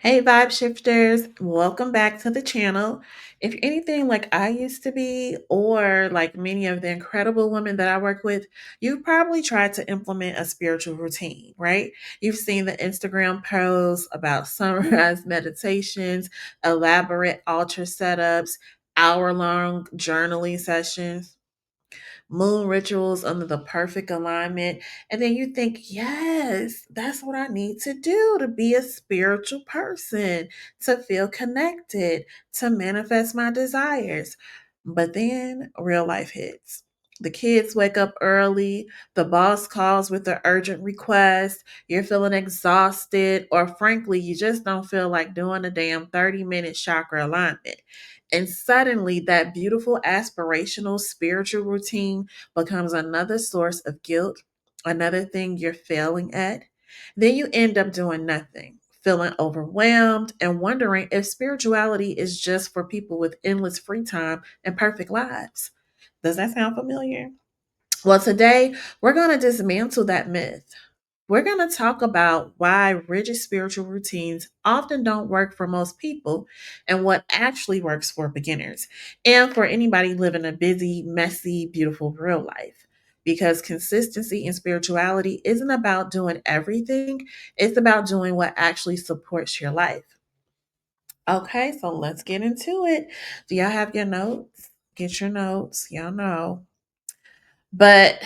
Hey, vibe shifters, welcome back to the channel. If you're anything like I used to be, or like many of the incredible women that I work with, you've probably tried to implement a spiritual routine, right? You've seen the Instagram posts about sunrise meditations, elaborate altar setups, hour-long journaling sessions, moon rituals under the perfect alignment. And then you think, yes, that's what I need to do to be a spiritual person, to feel connected, to manifest my desires. But then real life hits. The kids wake up early, the boss calls with an urgent request, you're feeling exhausted, or frankly, you just don't feel like doing a damn 30-minute chakra alignment. And suddenly, that beautiful aspirational spiritual routine becomes another source of guilt, another thing you're failing at. Then you end up doing nothing, feeling overwhelmed and wondering if spirituality is just for people with endless free time and perfect lives. Does that sound familiar? Well, today we're going to dismantle that myth. We're going to talk about why rigid spiritual routines often don't work for most people and what actually works for beginners and for anybody living a busy, messy, beautiful real life. Because consistency in spirituality isn't about doing everything, it's about doing what actually supports your life. Okay, so let's get into it. Do y'all have your notes? Get your notes. Y'all know. But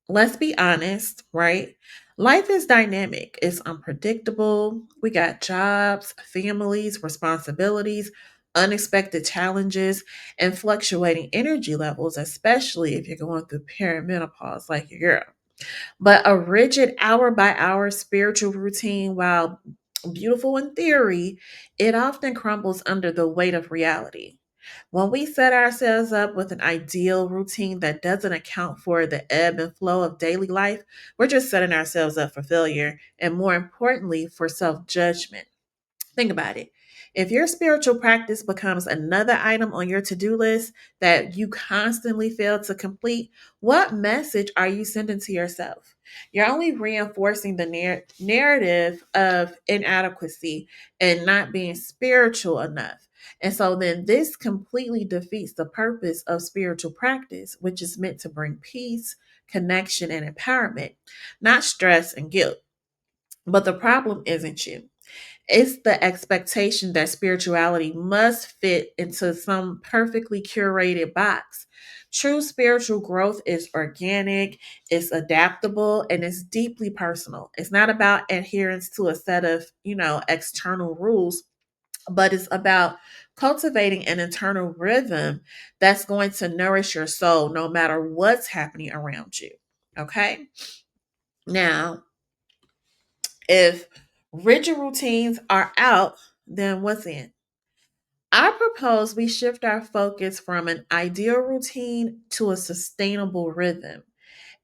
let's be honest, right? Life is dynamic, it's unpredictable. We got jobs, families, responsibilities, unexpected challenges, and fluctuating energy levels, especially if you're going through perimenopause like your girl. But a rigid hour by hour spiritual routine, while beautiful in theory, it often crumbles under the weight of reality. When we set ourselves up with an ideal routine that doesn't account for the ebb and flow of daily life, we're just setting ourselves up for failure and, more importantly, for self judgment. Think about it. If your spiritual practice becomes another item on your to do list that you constantly fail to complete, what message are you sending to yourself? You're only reinforcing the narrative of inadequacy and not being spiritual enough. And so then this completely defeats the purpose of spiritual practice, which is meant to bring peace, connection, and empowerment, not stress and guilt. But the problem isn't you. It's the expectation that spirituality must fit into some perfectly curated box. True spiritual growth is organic, it's adaptable, and it's deeply personal. It's not about adherence to a set of, external rules, but it's about cultivating an internal rhythm that's going to nourish your soul no matter what's happening around you. Okay? Now, if rigid routines are out, then what's in? I propose we shift our focus from an ideal routine to a sustainable rhythm.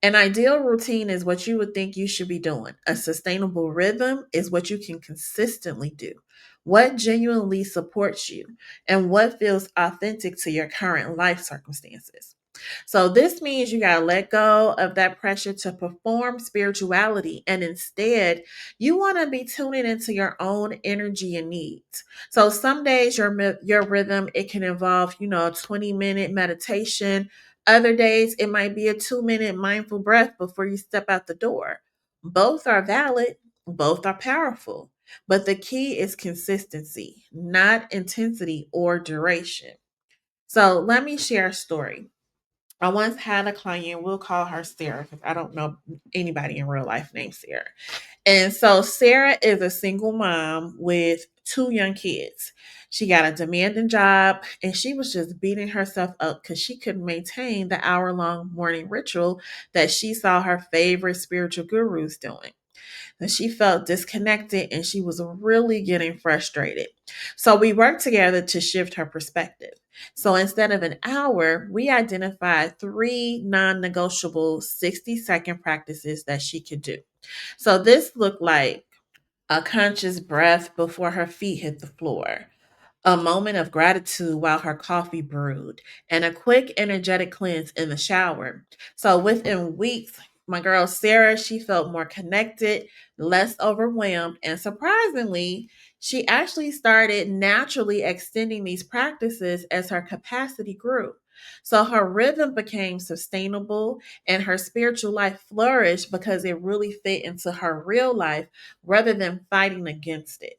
An ideal routine is what you would think you should be doing. A sustainable rhythm is what you can consistently do, what genuinely supports you, and what feels authentic to your current life circumstances. So, this means you got to let go of that pressure to perform spirituality, and instead, you want to be tuning into your own energy and needs. So, some days your rhythm it can involve, a 20-minute meditation. Other days, it might be a 2-minute mindful breath before you step out the door. Both are valid, both are powerful. But the key is consistency, not intensity or duration. So let me share a story. I once had a client, we'll call her Sarah because I don't know anybody in real life named Sarah. And so Sarah is a single mom with two young kids. She got a demanding job and she was just beating herself up because she couldn't maintain the hour-long morning ritual that she saw her favorite spiritual gurus doing. And she felt disconnected and she was really getting frustrated. So we worked together to shift her perspective. So instead of an hour, we identified three non negotiable 60-second practices that she could do. So this looked like a conscious breath before her feet hit the floor, a moment of gratitude while her coffee brewed, and a quick, energetic cleanse in the shower. So within weeks, my girl Sarah, she felt more connected, less overwhelmed, and surprisingly, she actually started naturally extending these practices as her capacity grew. So her rhythm became sustainable and her spiritual life flourished because it really fit into her real life rather than fighting against it.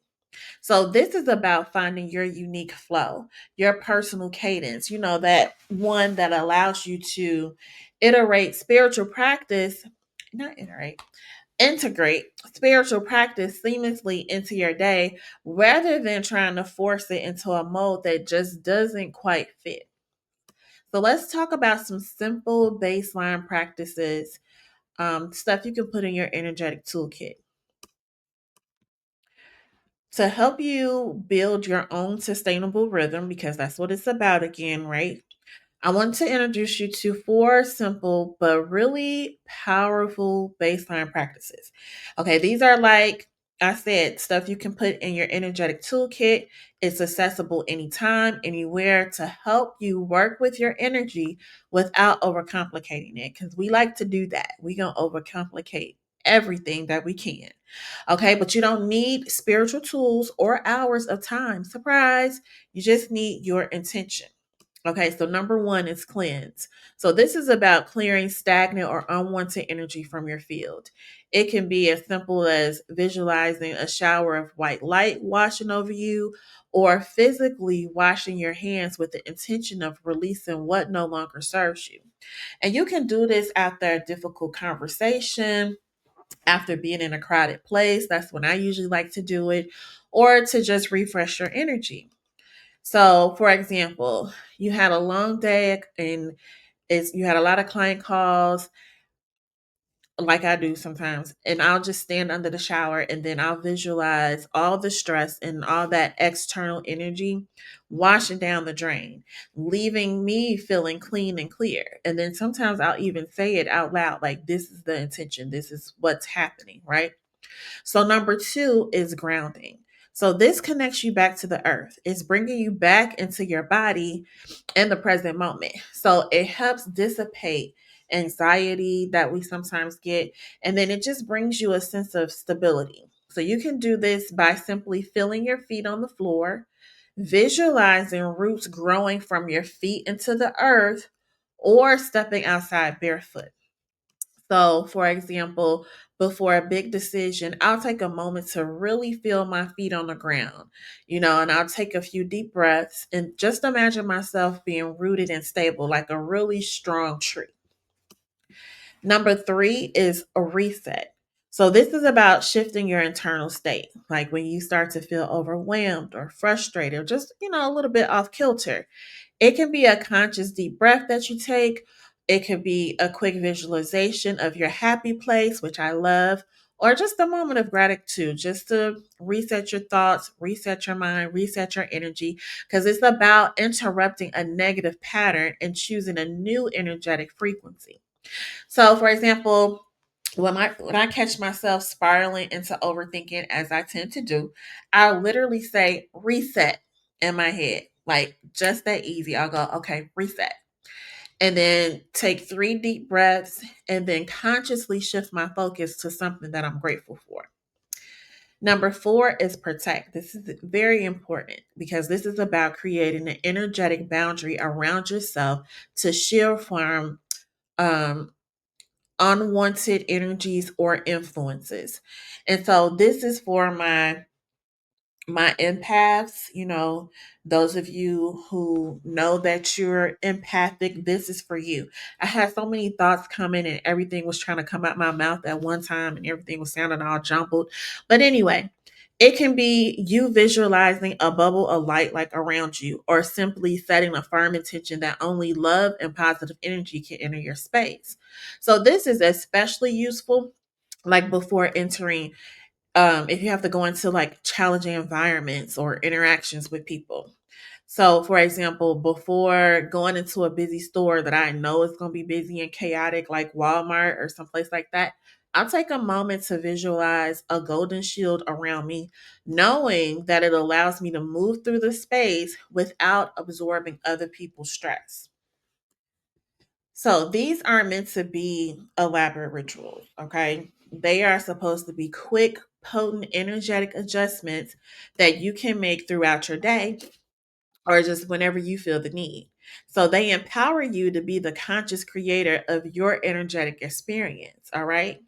So this is about finding your unique flow, your personal cadence, that one that allows you to iterate spiritual practice, not iterate, integrate spiritual practice seamlessly into your day rather than trying to force it into a mode that just doesn't quite fit. So let's talk about some simple baseline practices, stuff you can put in your energetic toolkit to help you build your own sustainable rhythm, because that's what it's about again, right? I want to introduce you to four simple but really powerful baseline practices. Okay, these are, like I said, stuff you can put in your energetic toolkit. It's accessible anytime, anywhere to help you work with your energy without overcomplicating it, because we like to do that. We're going to overcomplicate everything that we can. Okay, but you don't need spiritual tools or hours of time. Surprise, you just need your intention. Okay, so number one is cleanse. So this is about clearing stagnant or unwanted energy from your field. It can be as simple as visualizing a shower of white light washing over you, or physically washing your hands with the intention of releasing what no longer serves you. And you can do this after a difficult conversation, after being in a crowded place. That's when I usually like to do it, or to just refresh your energy. So, for example, you had a long day and you had a lot of client calls, like I do sometimes, and I'll just stand under the shower and then I'll visualize all the stress and all that external energy washing down the drain, leaving me feeling clean and clear. And then sometimes I'll even say it out loud, like, this is the intention, this is what's happening, right? So, number two is grounding. So, this connects you back to the earth. It's bringing you back into your body in the present moment. So, it helps dissipate anxiety that we sometimes get. And then it just brings you a sense of stability. So, you can do this by simply feeling your feet on the floor, visualizing roots growing from your feet into the earth, or stepping outside barefoot. So, for example, before a big decision, I'll take a moment to really feel my feet on the ground, and I'll take a few deep breaths and just imagine myself being rooted and stable like a really strong tree. Number three is a reset. So, this is about shifting your internal state, like when you start to feel overwhelmed or frustrated or just, a little bit off kilter. It can be a conscious deep breath that you take. It could be a quick visualization of your happy place, which I love, or just a moment of gratitude just to reset your thoughts, reset your mind, reset your energy, because it's about interrupting a negative pattern and choosing a new energetic frequency. So, for example, when I catch myself spiraling into overthinking, as I tend to do, I'll literally say reset in my head. Like, just that easy. I'll go, okay, reset. And then take three deep breaths and then consciously shift my focus to something that I'm grateful for. Number four is protect. This is very important because this is about creating an energetic boundary around yourself to shield from um, unwanted energies or influences. And so this is for my empaths, those of you who know that you're empathic, this is for you. I had so many thoughts coming and everything was trying to come out my mouth at one time and everything was sounding all jumbled. But anyway, it can be you visualizing a bubble of light like around you, or simply setting a firm intention that only love and positive energy can enter your space. So this is especially useful like before entering, if you have to go into like challenging environments or interactions with people. So, for example, before going into a busy store that I know is going to be busy and chaotic, like Walmart or someplace like that, I'll take a moment to visualize a golden shield around me, knowing that it allows me to move through the space without absorbing other people's stress. So, these aren't meant to be elaborate rituals, okay? They are supposed to be quick, potent, energetic adjustments that you can make throughout your day or just whenever you feel the need. So they empower you to be the conscious creator of your energetic experience. All right.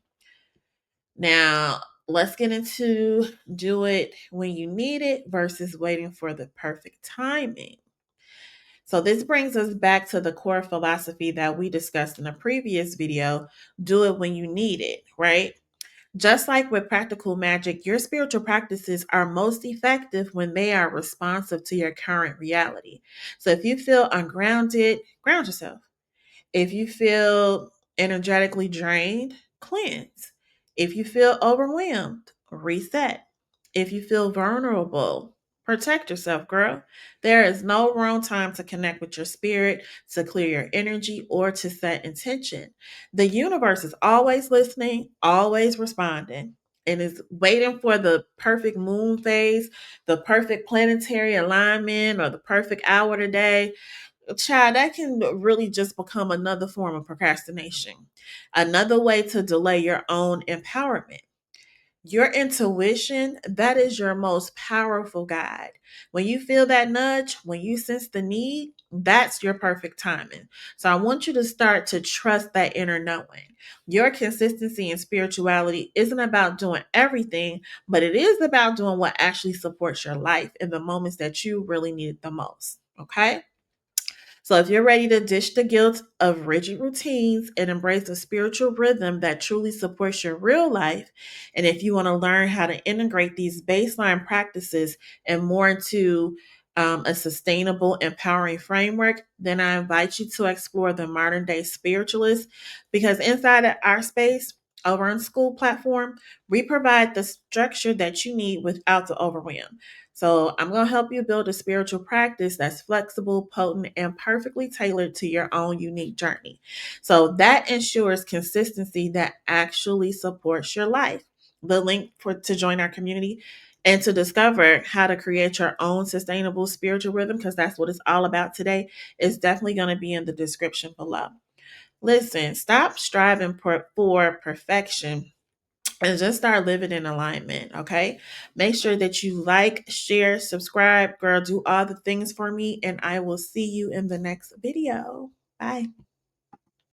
Now, let's get into do it when you need it versus waiting for the perfect timing. So, this brings us back to the core philosophy that we discussed in a previous video, do it when you need it, right? Just like with practical magic, your spiritual practices are most effective when they are responsive to your current reality. So, if you feel ungrounded, ground yourself. If you feel energetically drained, cleanse. If you feel overwhelmed, reset. If you feel vulnerable, protect yourself, girl. There is no wrong time to connect with your spirit, to clear your energy, or to set intention. The universe is always listening, always responding, and is waiting for the perfect moon phase, the perfect planetary alignment, or the perfect hour today. Child, that can really just become another form of procrastination, another way to delay your own empowerment. Your intuition, that is your most powerful guide. When you feel that nudge, when you sense the need, that's your perfect timing. So I want you to start to trust that inner knowing. Your consistency in spirituality isn't about doing everything, but it is about doing what actually supports your life in the moments that you really need it the most. Okay? So, if you're ready to ditch the guilt of rigid routines and embrace a spiritual rhythm that truly supports your real life, and if you want to learn how to integrate these baseline practices and more into a sustainable, empowering framework, then I invite you to explore the Modern Day Spiritualist because inside of our space, over on School Platform, we provide the structure that you need without the overwhelm. So, I'm going to help you build a spiritual practice that's flexible, potent, and perfectly tailored to your own unique journey. So, that ensures consistency that actually supports your life. The link for to join our community and to discover how to create your own sustainable spiritual rhythm, because that's what it's all about today, is definitely going to be in the description below. Listen, stop striving for perfection and just start living in alignment. Okay. Make sure that you like, share, subscribe, girl, do all the things for me, and I will see you in the next video. Bye.